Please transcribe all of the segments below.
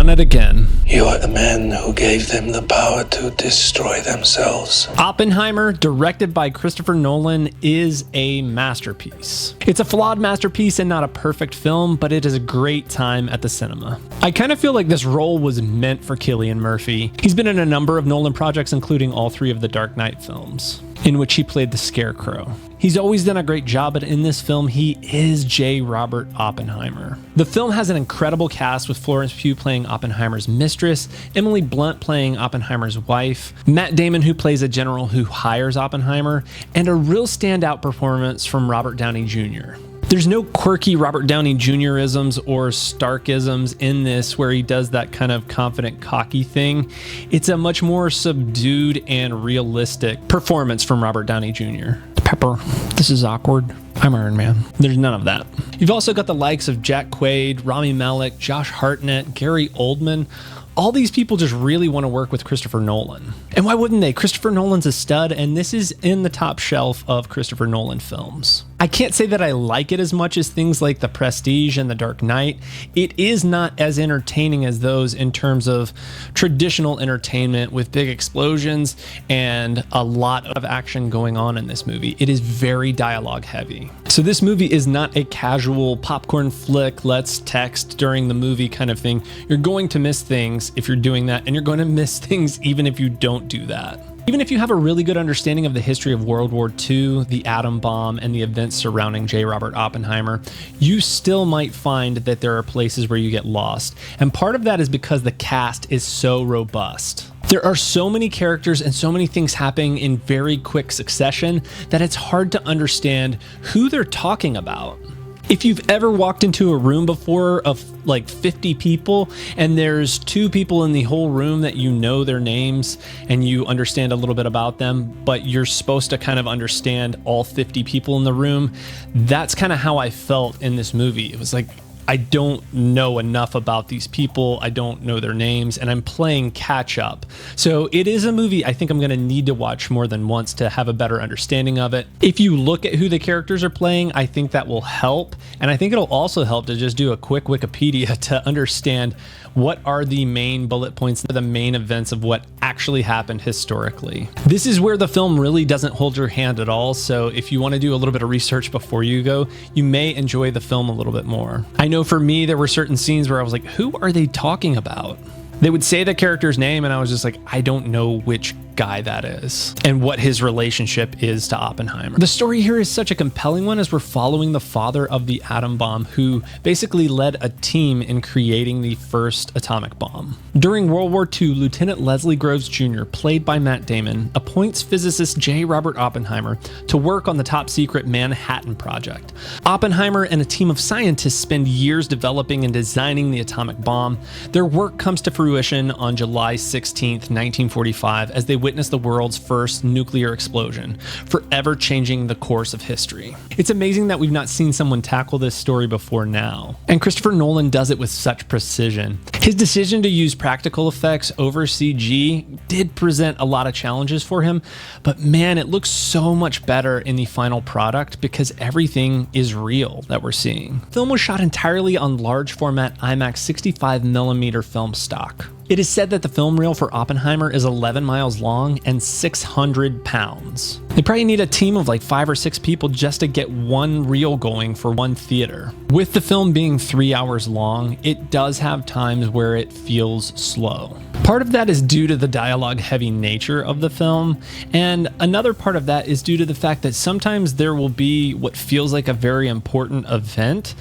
done it again. You are the man who gave them the power to destroy themselves. Oppenheimer, directed by Christopher Nolan, is a masterpiece. It's a flawed masterpiece and not a perfect film, but it is a great time at the cinema. I kind of feel like this role was meant for Cillian Murphy. He's been in a number of Nolan projects, including all 3 of the Dark Knight films, in which he played the Scarecrow. He's always done a great job, but in this film, he is J. Robert Oppenheimer. The film has an incredible cast with Florence Pugh playing Oppenheimer's mistress, Emily Blunt playing Oppenheimer's wife, Matt Damon who plays a general who hires Oppenheimer, and a real standout performance from Robert Downey Jr. There's no quirky Robert Downey Jr.isms or Starkisms in this where he does that kind of confident, cocky thing. It's a much more subdued and realistic performance from Robert Downey Jr. Pepper, this is awkward. I'm Iron Man. There's none of that. You've also got the likes of Jack Quaid, Rami Malek, Josh Hartnett, Gary Oldman. All these people just really want to work with Christopher Nolan. And why wouldn't they? Christopher Nolan's a stud, and this is in the top shelf of Christopher Nolan films. I can't say that I like it as much as things like The Prestige and The Dark Knight. It is not as entertaining as those in terms of traditional entertainment with big explosions and a lot of action going on in this movie. It is very dialogue heavy. So this movie is not a casual popcorn flick, let's text during the movie kind of thing. You're going to miss things if you're doing that, and you're going to miss things even if you don't do that. Even if you have a really good understanding of the history of World War II, the atom bomb, and the events surrounding J. Robert Oppenheimer, you still might find that there are places where you get lost. And part of that is because the cast is so robust. There are so many characters and so many things happening in very quick succession that it's hard to understand who they're talking about. If you've ever walked into a room before of like 50 people and there's 2 people in the whole room that you know their names and you understand a little bit about them, but you're supposed to kind of understand all 50 people in the room, that's kind of how I felt in this movie. It was like, I don't know enough about these people. I don't know their names, and I'm playing catch up. So it is a movie I think I'm going to need to watch more than once to have a better understanding of it. If you look at who the characters are playing, I think that will help. And I think it'll also help to just do a quick Wikipedia to understand what are the main bullet points, the main events of what actually happened historically. This is where the film really doesn't hold your hand at all. So if you want to do a little bit of research before you go, you may enjoy the film a little bit more. I know for me, there were certain scenes where I was like, who are they talking about? They would say the character's name and I was just like, I don't know which guy that is and what his relationship is to Oppenheimer. The story here is such a compelling one as we're following the father of the atom bomb who basically led a team in creating the first atomic bomb. During World War II, Lieutenant Leslie Groves Jr., played by Matt Damon, appoints physicist J. Robert Oppenheimer to work on the top secret Manhattan Project. Oppenheimer and a team of scientists spend years developing and designing the atomic bomb. Their work comes to fruition on July 16th, 1945, as they witness the world's first nuclear explosion, forever changing the course of history. It's amazing that we've not seen someone tackle this story before now. And Christopher Nolan does it with such precision. His decision to use practical effects over CG did present a lot of challenges for him, but man, it looks so much better in the final product because everything is real that we're seeing. The film was shot entirely on large format IMAX 65mm film stock. It is said that the film reel for Oppenheimer is 11 miles long and 600 pounds. They probably need a team of like 5 or 6 people just to get one reel going for one theater. With the film being 3 hours long, it does have times where it feels slow. Part of that is due to the dialogue heavy nature of the film, and another part of that is due to the fact that sometimes there will be what feels like a very important event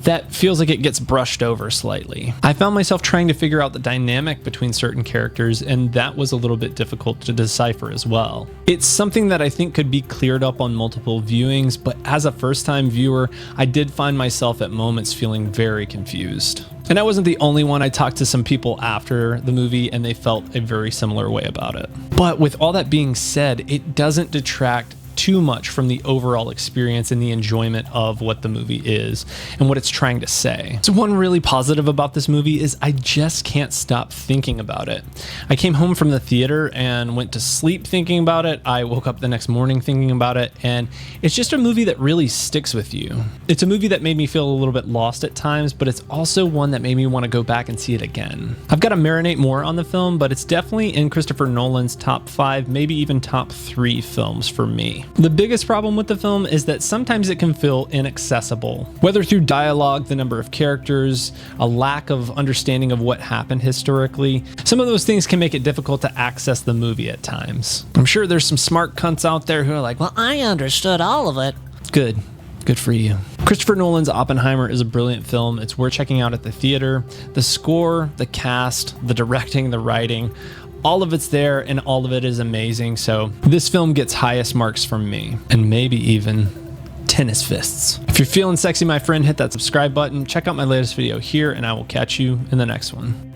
that feels like it gets brushed over slightly. I found myself trying to figure out the dynamic between certain characters, and that was a little bit difficult to decipher as well. It's something that I think could be cleared up on multiple viewings, but as a first-time viewer, I did find myself at moments feeling very confused. And I wasn't the only one. I talked to some people after the movie and they felt a very similar way about it. But with all that being said, it doesn't detract too much from the overall experience and the enjoyment of what the movie is and what it's trying to say. So one really positive about this movie is I just can't stop thinking about it. I came home from the theater and went to sleep thinking about it. I woke up the next morning thinking about it, and it's just a movie that really sticks with you. It's a movie that made me feel a little bit lost at times, but it's also one that made me want to go back and see it again. I've got to marinate more on the film, but it's definitely in Christopher Nolan's top 5, maybe even top 3 films for me. The biggest problem with the film is that sometimes it can feel inaccessible, whether through dialogue, the number of characters, a lack of understanding of what happened historically. Some of those things can make it difficult to access the movie at times. I'm sure there's some smart cunts out there who are like, well, I understood all of it. Good. Good for you. Christopher Nolan's Oppenheimer is a brilliant film. It's worth checking out at the theater. The score, the cast, the directing, the writing, all of it's there and all of it is amazing. So this film gets highest marks from me, and maybe even tennis fists. If you're feeling sexy, my friend, hit that subscribe button. Check out my latest video here, and I will catch you in the next one.